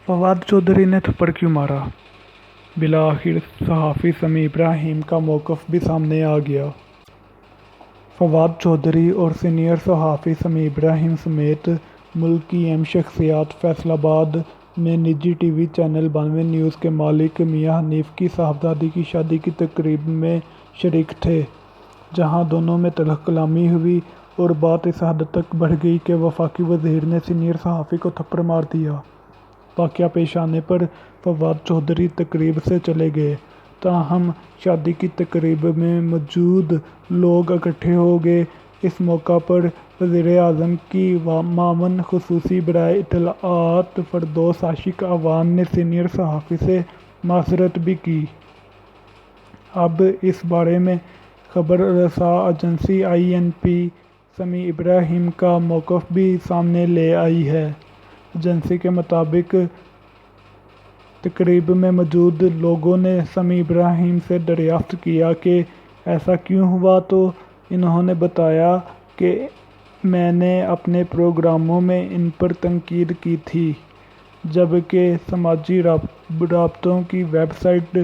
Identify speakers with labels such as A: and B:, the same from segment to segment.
A: फवाद चौधरी ने थप्पड़ क्यों मारा? बिलाखिर सहाफ़ी समी इब्राहिम का मौक़िफ़ भी सामने आ गया। फवाद चौधरी और सीनियर सहाफ़ी समी इब्राहिम समेत मुल्क की अहम शख्सियत फैसलाबाद में निजी टीवी चैनल 92 न्यूज़ के मालिक मियां हनीफ की साहबजादी की शादी की तकरीब में शरीक थे, जहां दोनों में तल्ख़ कलामी हुई और बात इस हद तक बढ़ गई कि वफाकी वज़ीर ने सीनियर सहाफ़ी को थप्पड़ मार दिया। वाक़या पेश आने पर फवाद चौधरी तकरीब से चले गए, ताहम शादी की तकरीब में मौजूद लोग इकट्ठे हो गए। इस मौका पर वज़ीर-ए-आज़म की मामन ख़ुसूसी बराए इत्तलाआत फ़रदौस आशिक़ अवान ने सीनियर सहाफ़ी से माज़रत भी की। अब इस बारे में खबर रसा एजेंसी INP समी इब्राहिम का मौक़िफ़ भी सामने ले आई है। एजेंसी के मुताबिक तकरीब में मौजूद लोगों ने समी इब्राहिम से दरियाफ़्त किया कि ऐसा क्यों हुआ, तो इन्होंने बताया कि मैंने अपने प्रोग्रामों में इन पर तनकीद की थी, जबकि समाजी राब्तों की वेबसाइट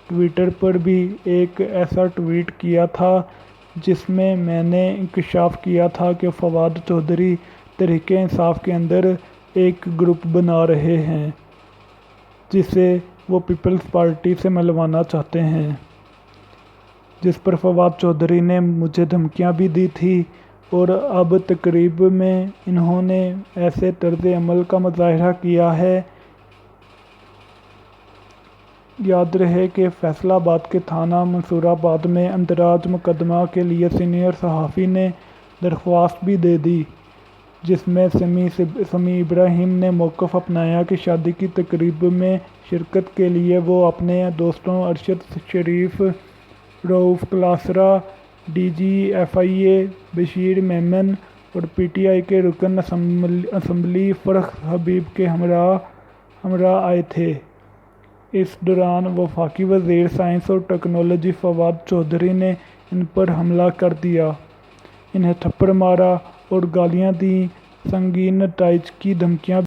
A: ट्विटर पर भी एक ऐसा ट्वीट किया था जिसमें मैंने इंकशाफ किया था कि फवाद चौधरी तहरीक-ए-इंसाफ के अंदर एक ग्रुप बना रहे हैं जिसे वो पीपल्स पार्टी से मिलवाना चाहते हैं, जिस पर फवाद चौधरी ने मुझे धमकियां भी दी थी और अब तकरीब में इन्होंने ऐसे तर्ज़ अमल का मुज़ाहरा किया है। याद रहे कि फैसलाबाद के थाना मंसूराबाद में अंदराज मुकदमा के लिए सीनियर सहाफ़ी ने दरख्वास्त भी दे दी, जिसमें समी इब्राहिम ने मौक़िफ़ अपनाया कि शादी की तकरीब में शिरकत के लिए वो अपने दोस्तों अरशद शरीफ, रऊफ़ क्लासरा, DG FIA बशीर मेमन और PTI के रुकन असम्बली फ़रख हबीब के हमरा आए थे। इस दौरान वफाकी वज़ीर साइंस और टेक्नोलॉजी फवाद चौधरी ने इन पर हमला कर दिया, इन्हें थप्पड़ मारा और गालियां दी, संगीन नताइज की धमकियां